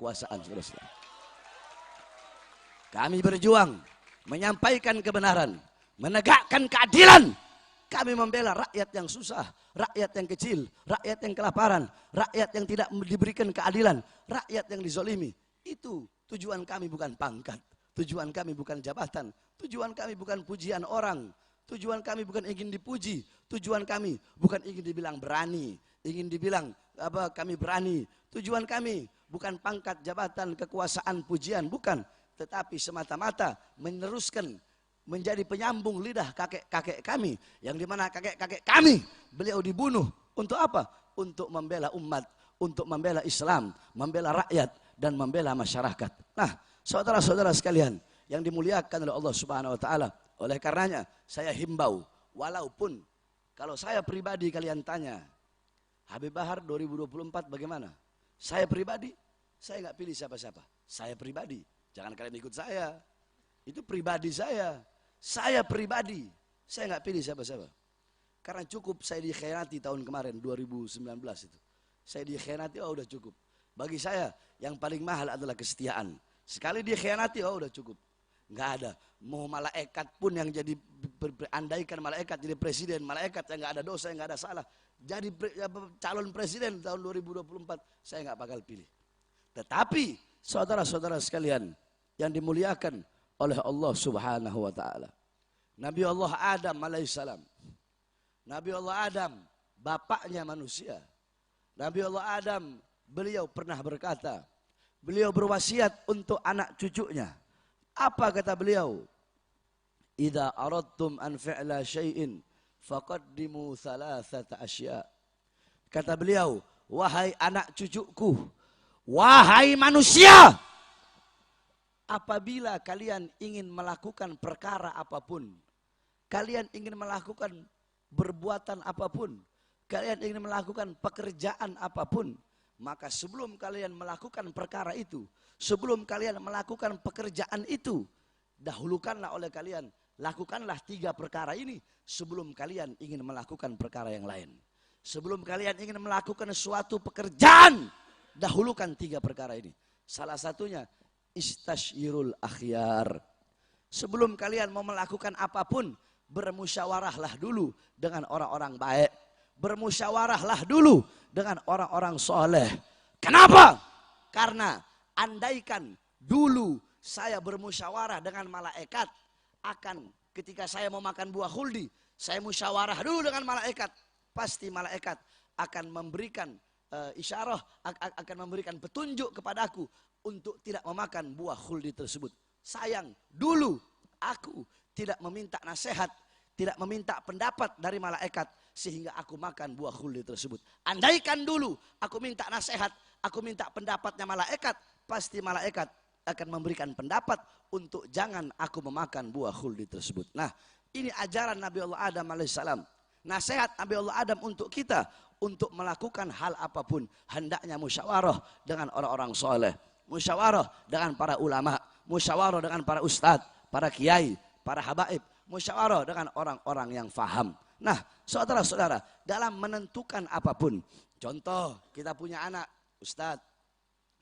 kekuasaan. Saudara-saudara. Kami berjuang menyampaikan kebenaran, menegakkan keadilan. Kami membela rakyat yang susah, rakyat yang kecil, rakyat yang kelaparan, rakyat yang tidak diberikan keadilan, rakyat yang dizolimi. Itu tujuan kami, bukan pangkat. Tujuan kami bukan jabatan. Tujuan kami bukan pujian orang. Tujuan kami bukan ingin dipuji. Tujuan kami bukan ingin dibilang berani, ingin dibilang kami berani. Tujuan kami bukan pangkat, jabatan, kekuasaan, pujian, bukan. Tetapi semata-mata meneruskan menjadi penyambung lidah kakek-kakek kami, yang dimana kakek-kakek kami beliau dibunuh untuk apa? Untuk membela umat, untuk membela Islam, membela rakyat dan membela masyarakat. Nah, saudara-saudara sekalian yang dimuliakan oleh Allah Subhanahu wa taala, oleh karenanya saya himbau, walaupun kalau saya pribadi kalian tanya, Habib Bahar 2024 bagaimana? Saya pribadi, saya nggak pilih siapa-siapa. Saya pribadi, jangan kalian ikut saya. Itu pribadi saya. Saya pribadi, saya nggak pilih siapa-siapa. Karena cukup saya dikhianati tahun kemarin 2019 itu. Saya dikhianati, oh udah cukup. Bagi saya yang paling mahal adalah kesetiaan. Sekali dikhianati, oh udah cukup. Nggak ada. Mau malaikat pun yang jadi, andaikan malaikat jadi presiden, malaikat yang nggak ada dosa, yang nggak ada salah, jadi calon presiden tahun 2024, saya nggak bakal pilih. Tetapi saudara-saudara sekalian yang dimuliakan oleh Allah Subhanahu wa taala, Nabi Allah Adam alaihissalam, Nabi Allah Adam bapaknya manusia. Nabi Allah Adam beliau pernah berkata, beliau berwasiat untuk anak cucunya. Apa kata beliau? Idza aradtum an fi'la syai'in faqaddimu thalathata asya. Kata beliau, wahai anak cucuku, wahai manusia, apabila kalian ingin melakukan perkara apapun, kalian ingin melakukan perbuatan apapun, kalian ingin melakukan pekerjaan apapun, maka sebelum kalian melakukan perkara itu, sebelum kalian melakukan pekerjaan itu, dahulukanlah oleh kalian, lakukanlah 3 perkara ini sebelum kalian ingin melakukan perkara yang lain. Sebelum kalian ingin melakukan suatu pekerjaan, dahulukan 3 perkara ini. Salah satunya istasyirul akhyar. Sebelum kalian mau melakukan apapun, bermusyawarahlah dulu dengan orang-orang baik. Bermusyawarahlah dulu dengan orang-orang soleh. Kenapa? Karena andaikan dulu saya bermusyawarah dengan malaikat, akan ketika saya mau makan buah khuldi, saya musyawarah dulu dengan malaikat, pasti malaikat akan memberikan isyarah, akan memberikan petunjuk kepadaku untuk tidak memakan buah khuldi tersebut. Sayang, dulu aku tidak meminta nasihat, tidak meminta pendapat dari malaikat sehingga aku makan buah khuldi tersebut. Andaikan dulu aku minta nasihat, aku minta pendapatnya malaikat, pasti malaikat akan memberikan pendapat untuk jangan aku memakan buah khuldi tersebut. Nah, ini ajaran Nabi Allah Adam alaihissalam. Nasihat Nabi Allah Adam untuk kita, untuk melakukan hal apapun, hendaknya musyawarah dengan orang-orang soleh. Musyawarah dengan para ulama, musyawarah dengan para ustadz, para kiai, para habaib, musyawarah dengan orang-orang yang faham. Nah, saudara-saudara, dalam menentukan apapun, contoh kita punya anak, ustadz,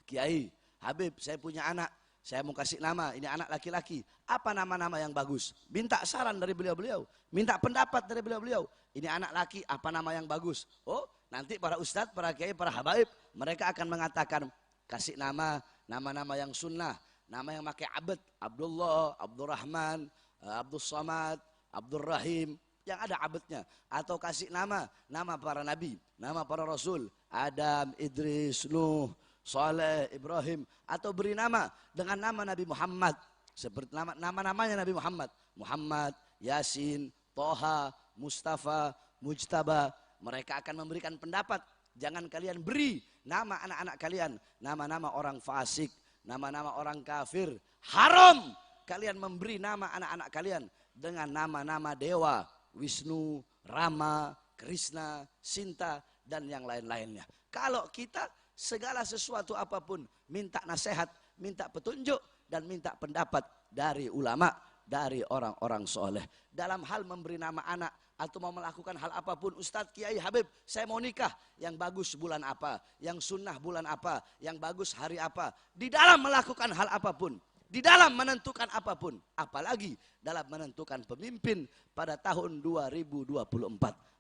kiai, habib, saya punya anak, saya mau kasih nama, ini anak laki-laki, apa nama-nama yang bagus? Minta saran dari beliau-beliau, minta pendapat dari beliau-beliau. Ini anak laki, apa nama yang bagus? Oh, nanti para ustadz, para kiai, para habaib, mereka akan mengatakan, kasih nama-nama yang sunnah, nama yang pakai abad, Abdullah, Abdurrahman, Abdul Samad, Abdul Rahim, yang ada abadnya. Atau kasih nama para nabi, nama para rasul, Adam, Idris, Nuh, Saleh, Ibrahim. Atau beri nama dengan nama Nabi Muhammad, seperti nama-namanya Nabi Muhammad, Muhammad, Yasin, Toha, Mustafa, Mujtaba. Mereka akan memberikan pendapat. Jangan kalian beri nama anak-anak kalian nama-nama orang fasik, nama-nama orang kafir. Haram kalian memberi nama anak-anak kalian dengan nama-nama dewa, Wisnu, Rama, Krishna, Sinta, dan yang lain-lainnya. Kalau kita segala sesuatu apapun minta nasihat, minta petunjuk, dan minta pendapat dari ulama, dari orang-orang soleh. Dalam hal memberi nama anak atau mau melakukan hal apapun, Ustadz, Kiai, Habib, saya mau nikah, yang bagus bulan apa, yang sunnah bulan apa, yang bagus hari apa. Di dalam melakukan hal apapun, di dalam menentukan apapun, apalagi dalam menentukan pemimpin pada tahun 2024.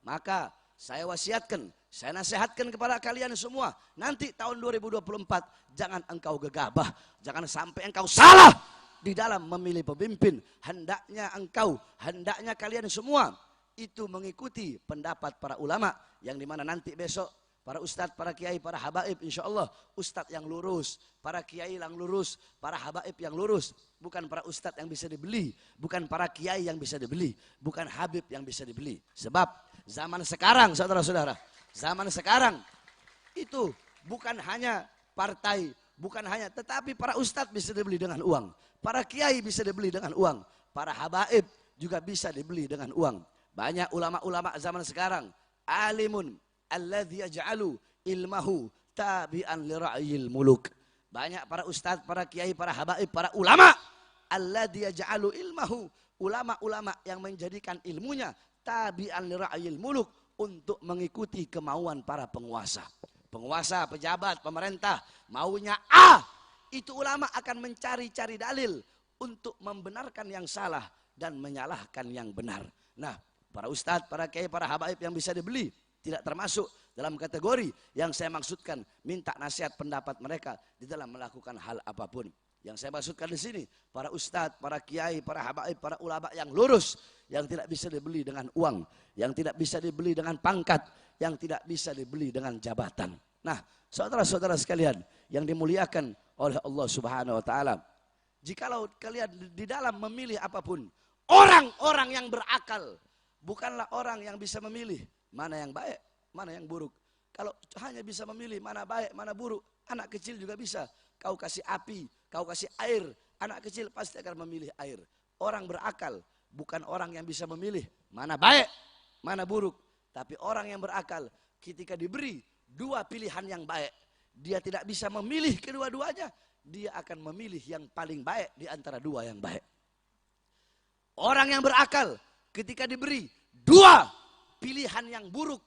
Maka saya wasiatkan, saya nasihatkan kepada kalian semua, nanti tahun 2024 jangan engkau gegabah, jangan sampai engkau salah di dalam memilih pemimpin. Hendaknya kalian semua itu mengikuti pendapat para ulama, yang dimana nanti besok para ustadz, para kiai, para habaib, insya Allah ustadz yang lurus, para kiai yang lurus, para habaib yang lurus. Bukan para ustadz yang bisa dibeli, bukan para kiai yang bisa dibeli, bukan habib yang bisa dibeli. Sebab zaman sekarang, saudara-saudara, zaman sekarang itu bukan hanya partai, bukan hanya, tetapi para ustadz bisa dibeli dengan uang, para kiai bisa dibeli dengan uang, para habaib juga bisa dibeli dengan uang. Banyak ulama-ulama zaman sekarang, alimun alladzi yaj'alu ilmahu tabi'an li ra'yil muluk. Banyak para ustadz, para kiai, para habaib, para ulama, alladzi yaj'alu ilmahu, ulama-ulama yang menjadikan ilmunya tabi'an li ra'yil muluk, untuk mengikuti kemauan para penguasa. Penguasa, pejabat, pemerintah maunya A, itu ulama akan mencari-cari dalil untuk membenarkan yang salah dan menyalahkan yang benar. Nah, para ustadz, para kiai, para habaib yang bisa dibeli tidak termasuk dalam kategori yang saya maksudkan minta nasihat pendapat mereka di dalam melakukan hal apapun. Yang saya maksudkan di sini para ustadz, para kiai, para habaib, para ulama yang lurus, yang tidak bisa dibeli dengan uang, yang tidak bisa dibeli dengan pangkat, yang tidak bisa dibeli dengan jabatan. Nah, saudara-saudara sekalian yang dimuliakan oleh Allah Subhanahu wa taala, jikalau kalian di dalam memilih apapun, orang-orang yang berakal bukanlah orang yang bisa memilih mana yang baik, mana yang buruk. Kalau hanya bisa memilih mana baik, mana buruk, anak kecil juga bisa. Kau kasih api, kau kasih air, anak kecil pasti akan memilih air. Orang berakal bukan orang yang bisa memilih mana baik, mana buruk. Tapi orang yang berakal ketika diberi dua pilihan yang baik, dia tidak bisa memilih kedua-duanya, dia akan memilih yang paling baik di antara dua yang baik. Orang yang berakal ketika diberi dua pilihan yang buruk,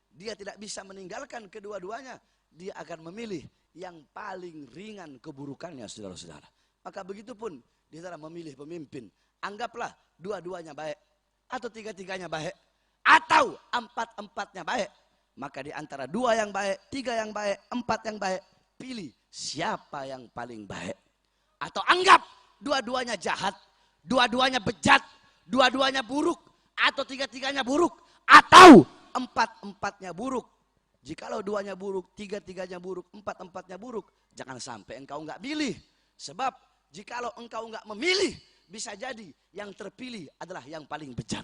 dia tidak bisa meninggalkan kedua-duanya, dia akan memilih yang paling ringan keburukannya, saudara-saudara. Maka begitupun di dalam memilih pemimpin, anggaplah dua-duanya baik, atau tiga-tiganya baik, atau empat-empatnya baik. Maka di antara dua yang baik, tiga yang baik, empat yang baik, pilih siapa yang paling baik. Atau anggap dua-duanya jahat, dua-duanya bejat, dua-duanya buruk, atau tiga-tiganya buruk, atau empat-empatnya buruk. Jikalau duanya buruk, tiga-tiganya buruk, empat-empatnya buruk, jangan sampai engkau enggak pilih. Sebab jikalau engkau enggak memilih, bisa jadi yang terpilih adalah yang paling bejat,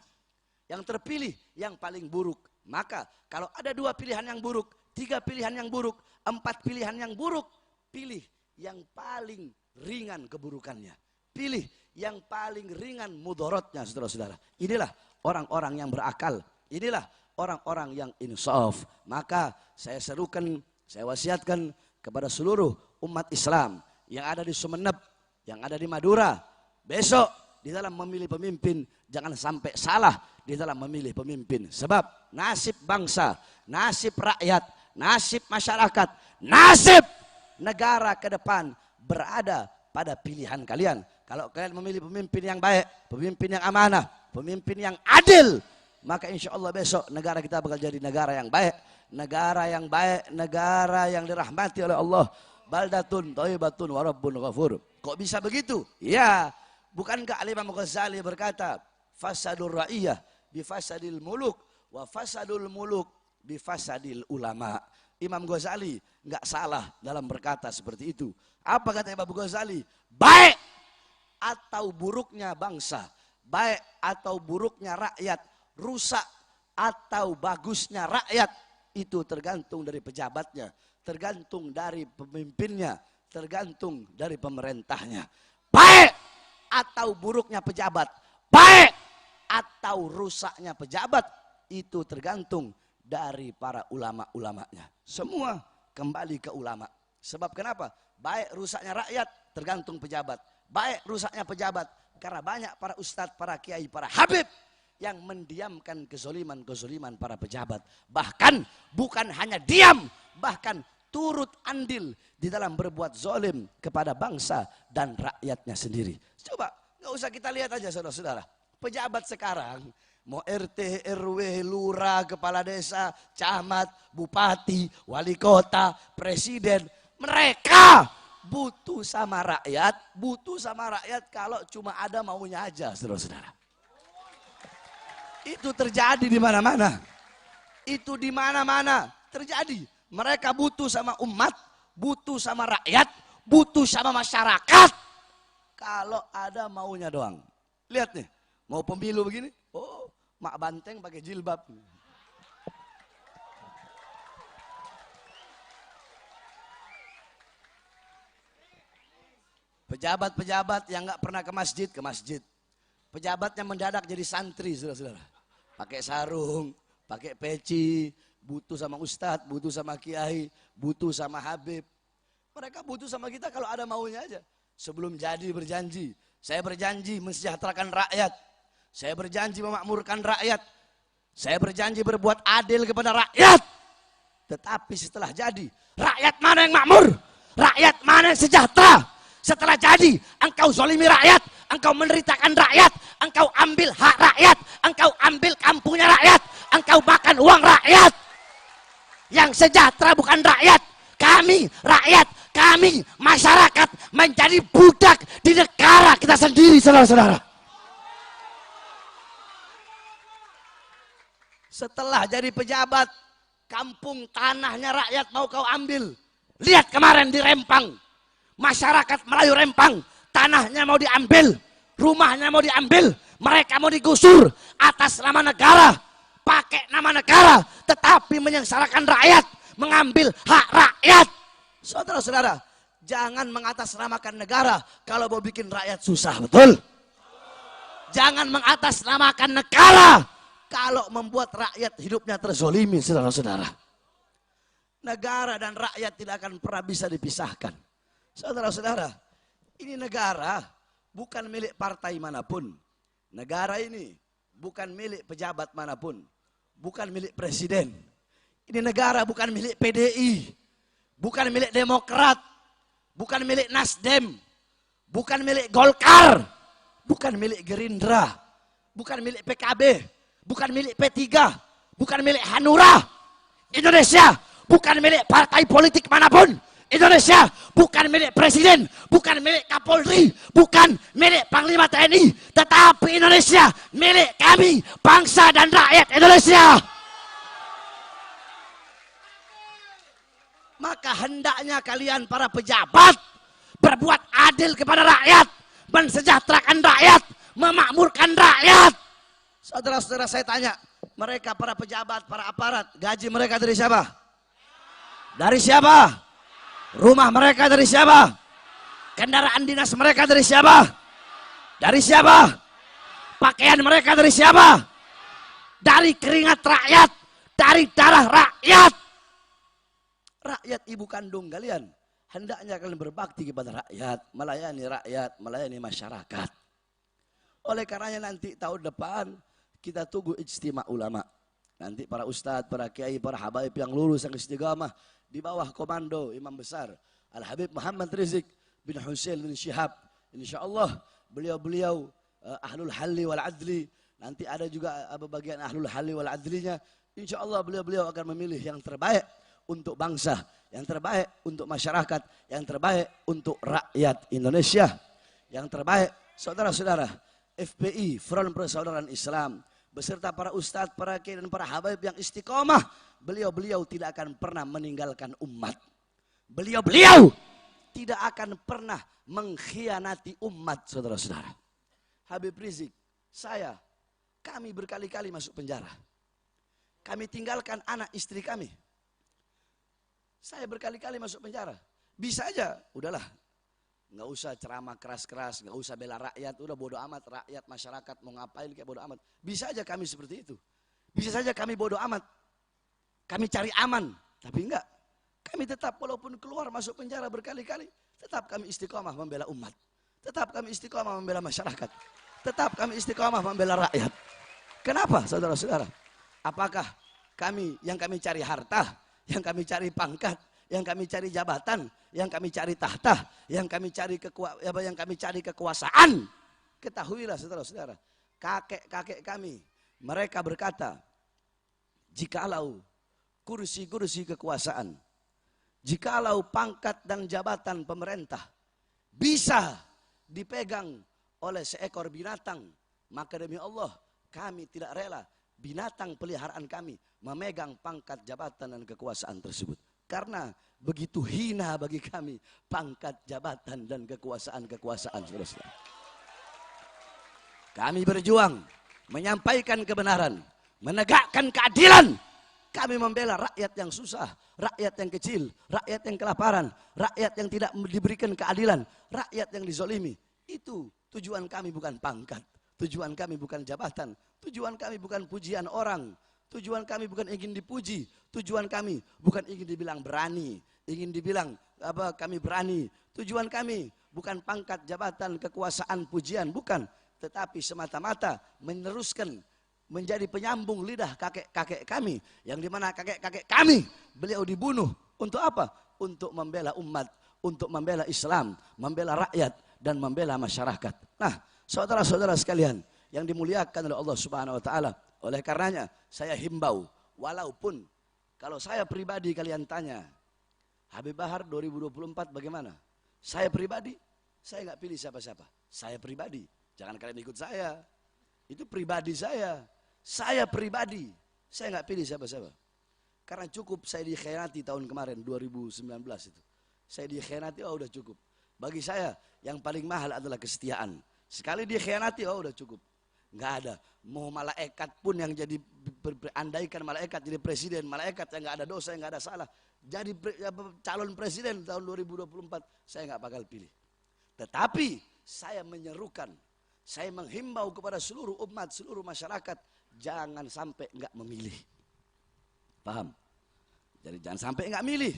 yang terpilih yang paling buruk. Maka kalau ada dua pilihan yang buruk, tiga pilihan yang buruk, empat pilihan yang buruk, pilih yang paling ringan keburukannya, pilih yang paling ringan mudorotnya, saudara-saudara. Inilah orang-orang yang berakal, inilah orang-orang yang insaf. Maka saya serukan, saya wasiatkan kepada seluruh umat Islam yang ada di Sumeneb, yang ada di Madura, besok di dalam memilih pemimpin jangan sampai salah di dalam memilih pemimpin. Sebab nasib bangsa, nasib rakyat, nasib masyarakat, nasib negara ke depan berada pada pilihan kalian. Kalau kalian memilih pemimpin yang baik, pemimpin yang amanah, pemimpin yang adil, maka insya Allah besok negara kita bakal jadi negara yang baik, negara yang dirahmati oleh Allah. Baldatun thayyibatun wa rabbun ghafur. Kok bisa begitu? Ya, bukankah Imam Ghazali berkata, fasadul ra'iyah bifasadil muluk wa fasadul muluk bifasadil ulama. Imam Ghazali nggak salah dalam berkata seperti itu. Apa kata Imam Ghazali? Baik atau buruknya bangsa, baik atau buruknya rakyat, rusak atau bagusnya rakyat, itu tergantung dari pejabatnya, tergantung dari pemimpinnya, tergantung dari pemerintahnya. Baik atau buruknya pejabat, baik atau rusaknya pejabat, itu tergantung dari para ulama-ulamanya. Semua kembali ke ulama. Sebab kenapa? Baik rusaknya rakyat tergantung pejabat. Baik rusaknya pejabat karena banyak para ustadz, para kiai, para habib yang mendiamkan kezoliman-kezoliman para pejabat. Bahkan bukan hanya diam, bahkan turut andil di dalam berbuat zolim kepada bangsa dan rakyatnya sendiri. Coba, nggak usah kita lihat aja saudara-saudara. Pejabat sekarang, mau RT, RW, lurah, kepala desa, camat, bupati, wali kota, presiden, mereka butuh sama rakyat kalau cuma ada maunya aja, saudara-saudara. Itu terjadi di mana-mana. Itu di mana-mana terjadi. Mereka butuh sama umat, butuh sama rakyat, butuh sama masyarakat. Kalau ada maunya doang. Lihat nih, mau pemilu begini, oh, mak banteng pakai jilbab. Pejabat-pejabat yang nggak pernah ke masjid. Pejabatnya mendadak jadi santri, saudara-saudara. Pakai sarung, pakai peci, butuh sama ustadz, butuh sama kiai, butuh sama habib. Mereka butuh sama kita kalau ada maunya aja. Sebelum jadi berjanji, saya berjanji mensejahterakan rakyat. Saya berjanji memakmurkan rakyat. Saya berjanji berbuat adil kepada rakyat. Tetapi setelah jadi, rakyat mana yang makmur? Rakyat mana yang sejahtera? Setelah jadi, engkau zolimi rakyat, engkau menderitakan rakyat, engkau ambil hak rakyat, engkau ambil kampungnya rakyat, engkau makan uang rakyat. Yang sejahtera bukan rakyat, kami, rakyat, kami, masyarakat menjadi budak di negara kita sendiri, saudara-saudara. Setelah jadi pejabat, kampung tanahnya rakyat mau kau ambil. Lihat kemarin di Rempang. Masyarakat Melayu Rempang, tanahnya mau diambil, rumahnya mau diambil, mereka mau digusur atas nama negara, pakai nama negara, tetapi menyengsarakan rakyat, mengambil hak rakyat. Saudara-saudara, jangan mengatasnamakan negara kalau mau bikin rakyat susah, betul? Jangan mengatasnamakan negara kalau membuat rakyat hidupnya terzolimi, saudara-saudara. Negara dan rakyat tidak akan pernah bisa dipisahkan. Saudara-saudara, ini negara bukan milik partai manapun. Negara ini bukan milik pejabat manapun. Bukan milik presiden. Ini negara bukan milik PDI. Bukan milik Demokrat. Bukan milik Nasdem. Bukan milik Golkar. Bukan milik Gerindra. Bukan milik PKB. Bukan milik P3. Bukan milik Hanura. Indonesia bukan milik partai politik manapun. Indonesia bukan milik presiden, bukan milik Kapolri, bukan milik Panglima TNI, tetapi Indonesia milik kami, bangsa dan rakyat Indonesia. Maka hendaknya kalian para pejabat berbuat adil kepada rakyat, mensejahterakan rakyat, memakmurkan rakyat. Saudara-saudara, saya tanya, mereka para pejabat, para aparat, gaji mereka dari siapa? Dari siapa? Rumah mereka dari siapa? Kendaraan dinas mereka dari siapa? Dari siapa? Pakaian mereka dari siapa? Dari keringat rakyat, dari darah rakyat. Rakyat ibu kandung kalian. Hendaknya kalian berbakti kepada rakyat, melayani masyarakat. Oleh karenanya nanti tahun depan kita tunggu ijtima ulama. Nanti para ustadz, para kiai, para habaib yang lulus, yang istiqamah di bawah komando Imam Besar Al-Habib Muhammad Rizik bin Husain bin Syihab. InsyaAllah beliau-beliau ahlul halli wal adli. Nanti ada juga bagian ahlul halli wal adlinya. InsyaAllah beliau-beliau akan memilih yang terbaik untuk bangsa, yang terbaik untuk masyarakat, yang terbaik untuk rakyat Indonesia. Yang terbaik, saudara-saudara, FPI, Front Persaudaraan Islam, beserta para ustadz, para kiai dan para habaib yang istiqomah, beliau-beliau tidak akan pernah meninggalkan umat. Beliau-beliau tidak akan pernah mengkhianati umat, saudara-saudara. Habib Rizik, saya, kami berkali-kali masuk penjara. Kami tinggalkan anak istri kami. Saya berkali-kali masuk penjara. Bisa aja, udahlah. Nggak usah ceramah keras-keras, nggak usah bela rakyat, udah bodo amat, rakyat, masyarakat mau ngapain kayak bodo amat. Bisa aja kami seperti itu. Bisa saja kami bodo amat. Kami cari aman, tapi enggak. Kami tetap walaupun keluar masuk penjara berkali-kali, tetap kami istiqomah membela umat. Tetap kami istiqomah membela masyarakat. Tetap kami istiqomah membela rakyat. Kenapa saudara-saudara? Apakah yang kami cari harta, yang kami cari pangkat, yang kami cari jabatan, yang kami cari tahta, yang kami cari kekuasaan? Ketahuilah saudara-saudara, kakek-kakek kami, mereka berkata, jikalau kursi-kursi kekuasaan, jikalau pangkat dan jabatan pemerintah bisa dipegang oleh seekor binatang, maka demi Allah kami tidak rela binatang peliharaan kami memegang pangkat jabatan dan kekuasaan tersebut. Karena begitu hina bagi kami pangkat jabatan dan kekuasaan-kekuasaan. Kami berjuang menyampaikan kebenaran, menegakkan keadilan. Kami membela rakyat yang susah, rakyat yang kecil, rakyat yang kelaparan, rakyat yang tidak diberikan keadilan, rakyat yang dizolimi. Itu tujuan kami, bukan pangkat. Tujuan kami bukan jabatan. Tujuan kami bukan pujian orang. Tujuan kami bukan ingin dipuji. Tujuan kami bukan ingin dibilang berani, ingin dibilang kami berani. Tujuan kami bukan pangkat, jabatan, kekuasaan, pujian, bukan. Tetapi semata-mata meneruskan menjadi penyambung lidah kakek-kakek kami, yang dimana kakek-kakek kami beliau dibunuh untuk apa? Untuk membela umat, untuk membela Islam, membela rakyat dan membela masyarakat. Nah, saudara-saudara sekalian yang dimuliakan oleh Allah Subhanahu wa taala, oleh karenanya saya himbau, walaupun kalau saya pribadi kalian tanya, Habib Bahar 2024 bagaimana? Saya pribadi, saya nggak pilih siapa-siapa. Saya pribadi, jangan kalian ikut saya. Itu pribadi saya. Saya pribadi, saya nggak pilih siapa-siapa. Karena cukup saya dikhianati tahun kemarin 2019 itu. Saya dikhianati, oh udah cukup. Bagi saya yang paling mahal adalah kesetiaan. Sekali dikhianati, oh udah cukup. Nggak ada. Mau malaikat pun yang jadi, andaikan malaikat jadi presiden, malaikat yang nggak ada dosa, yang nggak ada salah, jadi calon presiden tahun 2024, saya nggak bakal pilih. Tetapi saya menyerukan, saya menghimbau kepada seluruh umat, seluruh masyarakat, jangan sampai nggak memilih. Paham? Jadi jangan sampai nggak milih.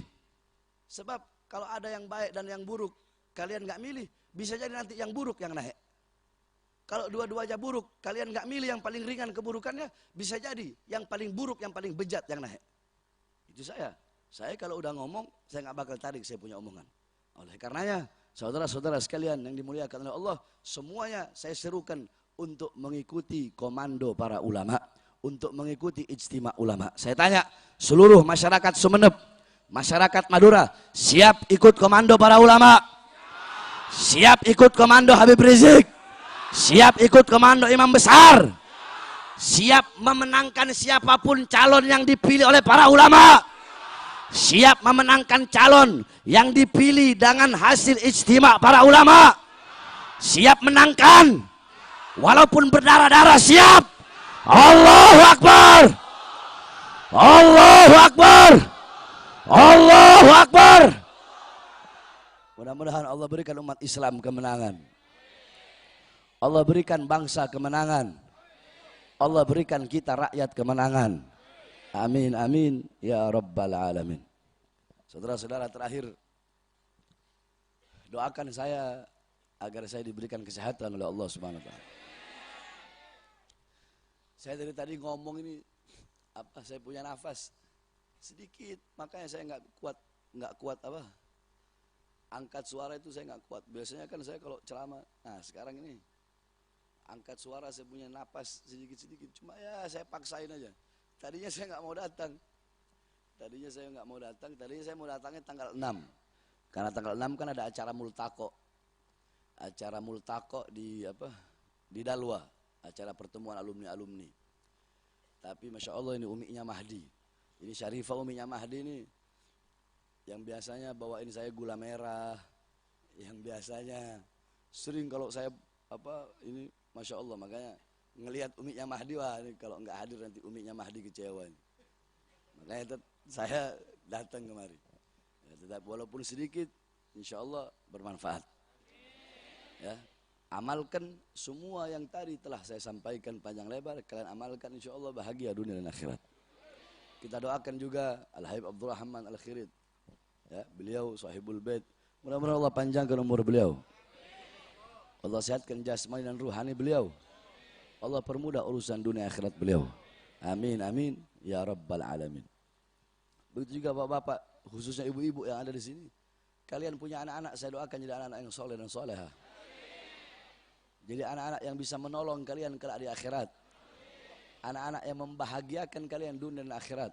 Sebab kalau ada yang baik dan yang buruk, kalian nggak milih, bisa jadi nanti yang buruk yang naik. Kalau dua-duanya buruk, kalian nggak milih yang paling ringan keburukannya, bisa jadi yang paling buruk, yang paling bejat yang naik. Itu saya. Saya kalau udah ngomong, saya nggak bakal tarik saya punya omongan. Oleh karenanya, saudara-saudara sekalian yang dimuliakan oleh Allah, semuanya saya serukan untuk mengikuti komando para ulama, untuk mengikuti ijtima ulama. Saya tanya, seluruh masyarakat Sumeneb, masyarakat Madura, siap ikut komando para ulama? Siap ikut komando Habib Rizik? Siap ikut komando imam besar? Siap memenangkan siapapun calon yang dipilih oleh para ulama? Siap memenangkan calon yang dipilih dengan hasil ijtima para ulama? Siap menangkan walaupun berdarah-darah, siap? Allahu Akbar, Allahu Akbar, Allahu Akbar. Mudah-mudahan Allah berikan umat Islam kemenangan, Allah berikan bangsa kemenangan, Allah berikan kita rakyat kemenangan. Amin, amin, ya Rabbal Alamin. Saudara-saudara, terakhir, doakan saya agar saya diberikan kesehatan oleh Allah Subhanahu wa taala. Saya dari tadi ngomong ini, saya punya nafas sedikit, makanya saya nggak kuat angkat suara itu saya nggak kuat. Biasanya kan saya kalau ceramah, nah sekarang ini angkat suara saya punya nafas sedikit-sedikit, cuma ya saya paksain aja. Tadinya saya nggak mau datang, tadinya saya mau datangnya tanggal 6, karena tanggal 6 kan ada acara multaqo di Dalwa, acara pertemuan alumni. Tapi Masya Allah ini uminya Mahdi, ini Syarifah uminya Mahdi ini, yang biasanya bawain saya gula merah, yang biasanya sering kalau saya ini Masya Allah, makanya ngelihat uminya Mahdi, wah ini kalau nggak hadir nanti uminya Mahdi kecewa ini. Makanya saya datang kemari. Ya, tetap walaupun sedikit, insya Allah bermanfaat. Ya, amalkan semua yang tadi telah saya sampaikan panjang lebar, kalian amalkan, insya Allah bahagia dunia dan akhirat. Kita doakan juga Al-Habib Abdurrahman Al-Khirid, Ya, beliau sahibul bait. Mudah-mudahan Allah panjangkan umur beliau. Allah sehatkan jasmani dan ruhani beliau. Allah permudah urusan dunia akhirat beliau. Amin, amin. Ya Rabbal Alamin. Begitu juga bapak-bapak, khususnya ibu-ibu yang ada di sini. Kalian punya anak-anak, saya doakan jadi anak-anak yang soleh dan soleha. Jadi anak-anak yang bisa menolong kalian kelak di akhirat. Anak-anak yang membahagiakan kalian dunia dan akhirat.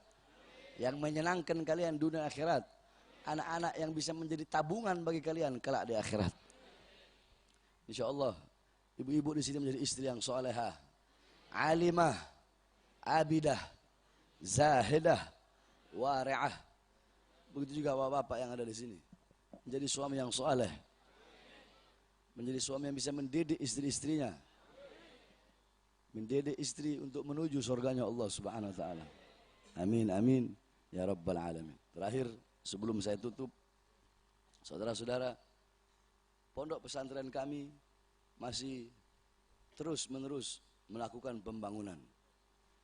Yang menyenangkan kalian dunia dan akhirat. Anak-anak yang bisa menjadi tabungan bagi kalian kelak di akhirat. Insya Allah, ibu-ibu di sini menjadi istri yang soleha, alimah, abidah, zahidah, wari'ah. Begitu juga bapak-bapak yang ada di sini. Menjadi suami yang soleh. Menjadi suami yang bisa mendidik istri-istrinya. Mendidik istri untuk menuju surganya Allah Subhanahu wa taala. Amin, amin. Ya Rabbal Alamin. Terakhir, sebelum saya tutup, saudara-saudara, pondok pesantren kami masih terus-menerus melakukan pembangunan.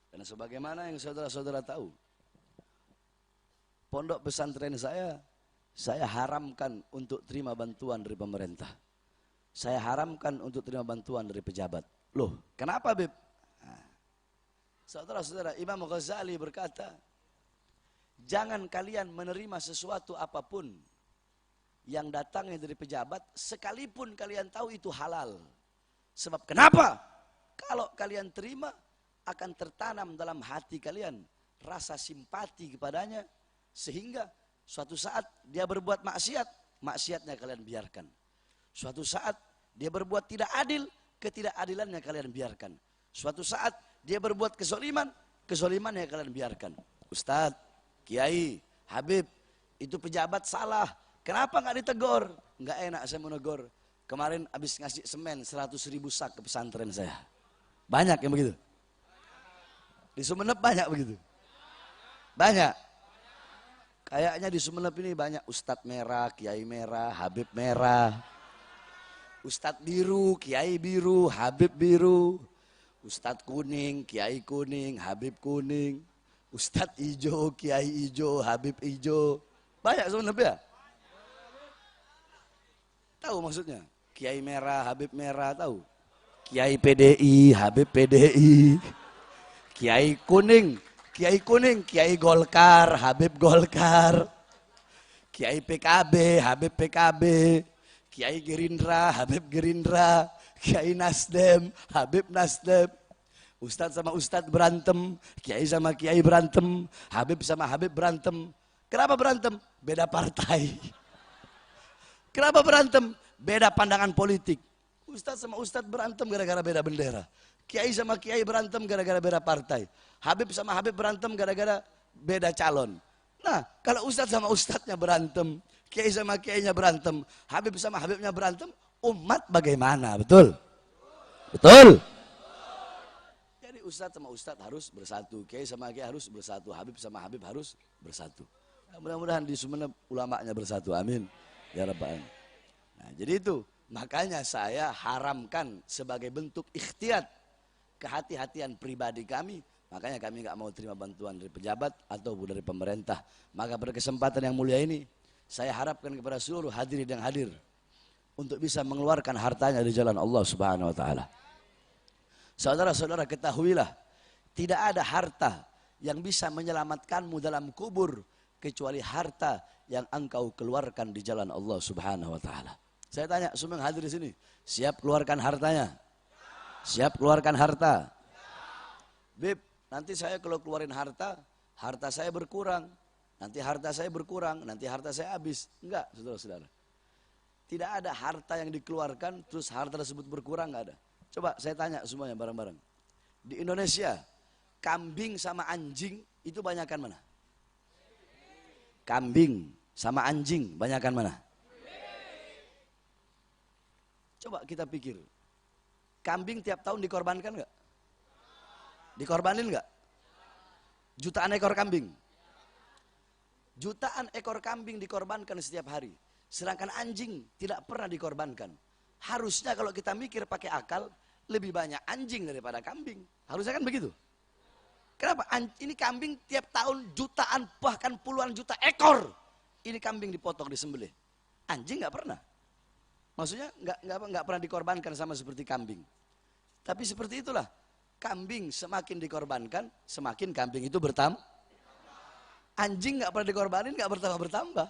Karena sebagaimana yang saudara-saudara tahu, pondok pesantren saya haramkan untuk terima bantuan dari pemerintah. Saya haramkan untuk terima bantuan dari pejabat. Loh, kenapa Beb? Nah, saudara-saudara, Imam Ghazali berkata, jangan kalian menerima sesuatu apapun yang datangnya dari pejabat, sekalipun kalian tahu itu halal. Sebab kenapa? Kalau kalian terima, akan tertanam dalam hati kalian rasa simpati kepadanya, sehingga suatu saat dia berbuat maksiat, maksiatnya kalian biarkan. Suatu saat dia berbuat tidak adil, ketidakadilannya kalian biarkan. Suatu saat dia berbuat kezaliman, kezalimannya kalian biarkan. Ustadz, Kiai, Habib, itu pejabat salah. Kenapa nggak ditegur? Nggak enak saya menegur. Kemarin habis ngasih semen 100.000 sak ke pesantren saya. Banyak yang begitu. Di Sumeneb banyak begitu. Banyak. Kayaknya di Sumeneb ini banyak Ustadz merah, Kiai merah, Habib merah. Ustadz biru, Kiai biru, Habib biru. Ustadz kuning, Kiai kuning, Habib kuning. Ustadz hijau, Kiai hijau, Habib hijau. Banyak Sumeneb ya? Tahu maksudnya? Kiai merah, Habib merah, tahu? Kiai PDI, Habib PDI. Kiai kuning, Kiai Golkar, Habib Golkar. Kiai PKB, Habib PKB. Kiai Gerindra, Habib Gerindra. Kiai Nasdem, Habib Nasdem. Ustadz sama Ustadz berantem, Kiai sama Kiai berantem, Habib sama Habib berantem. Kenapa berantem? Beda partai. Kenapa berantem? Beda pandangan politik. Ustadz sama Ustadz berantem gara-gara beda bendera. Kiai sama Kiai berantem gara-gara beda partai. Habib sama Habib berantem gara-gara beda calon. Nah, kalau Ustadz sama Ustadznya berantem, Kiai sama Kiainya berantem, Habib sama Habibnya berantem, umat bagaimana? Betul? Betul? Jadi Ustadz sama Ustadz harus bersatu, Kiai sama Kiai harus bersatu, Habib sama Habib harus bersatu. Nah, mudah-mudahan di Sumeneb ulamanya bersatu, amin. Ya Rabbal Alamin. Nah, jadi itu, makanya saya haramkan sebagai bentuk ikhtiyat kehati-hatian pribadi kami, makanya kami nggak mau terima bantuan dari pejabat ataupun dari pemerintah. Maka pada kesempatan yang mulia ini, saya harapkan kepada seluruh hadirin yang hadir untuk bisa mengeluarkan hartanya di jalan Allah Subhanahu wa taala. Saudara-saudara, ketahuilah, tidak ada harta yang bisa menyelamatkanmu dalam kubur kecuali harta yang engkau keluarkan di jalan Allah Subhanahu wa taala. Saya tanya semua yang hadir di sini, siap keluarkan hartanya? Siap keluarkan harta? Bib, nanti saya kalau keluarin harta, harta saya berkurang. Nanti harta saya berkurang, nanti harta saya habis. Enggak, saudara-saudara. Tidak ada harta yang dikeluarkan terus harta tersebut berkurang, enggak ada. Coba saya tanya semuanya bareng-bareng. Di Indonesia, kambing sama anjing itu banyakan mana? Kambing sama anjing banyakan mana? Coba kita pikir. Kambing tiap tahun dikorbankan enggak? Dikorbanin enggak? Jutaan ekor kambing. Jutaan ekor kambing dikorbankan setiap hari. Sedangkan anjing tidak pernah dikorbankan. Harusnya kalau kita mikir pakai akal, lebih banyak anjing daripada kambing. Harusnya kan begitu. Kenapa? Ini kambing tiap tahun jutaan bahkan puluhan juta ekor ini kambing dipotong, disembelih. Anjing nggak pernah. Maksudnya nggak pernah dikorbankan sama seperti kambing. Tapi seperti itulah. Kambing semakin dikorbankan, semakin kambing itu bertambah. Anjing nggak pernah dikorbanin, nggak bertambah.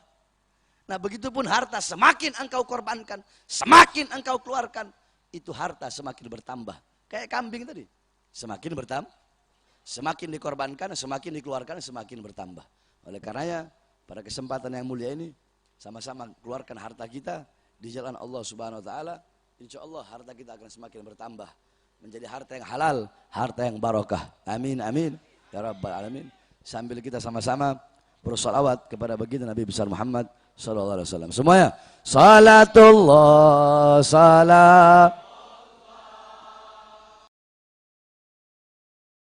Nah begitupun harta, semakin engkau korbankan, semakin engkau keluarkan, itu harta semakin bertambah. Kayak kambing tadi, semakin bertambah, semakin dikorbankan, semakin dikeluarkan, semakin bertambah. Oleh karenanya, pada kesempatan yang mulia ini, sama-sama keluarkan harta kita di jalan Allah Subhanahu Wa Taala. Insya Allah harta kita akan semakin bertambah, menjadi harta yang halal, harta yang barokah. Amin, amin, ya Rabbal Alamin. Sambil kita sama-sama bersolawat kepada baginda Nabi besar Muhammad sallallahu alaihi wasallam. Semuanya, salatullah salam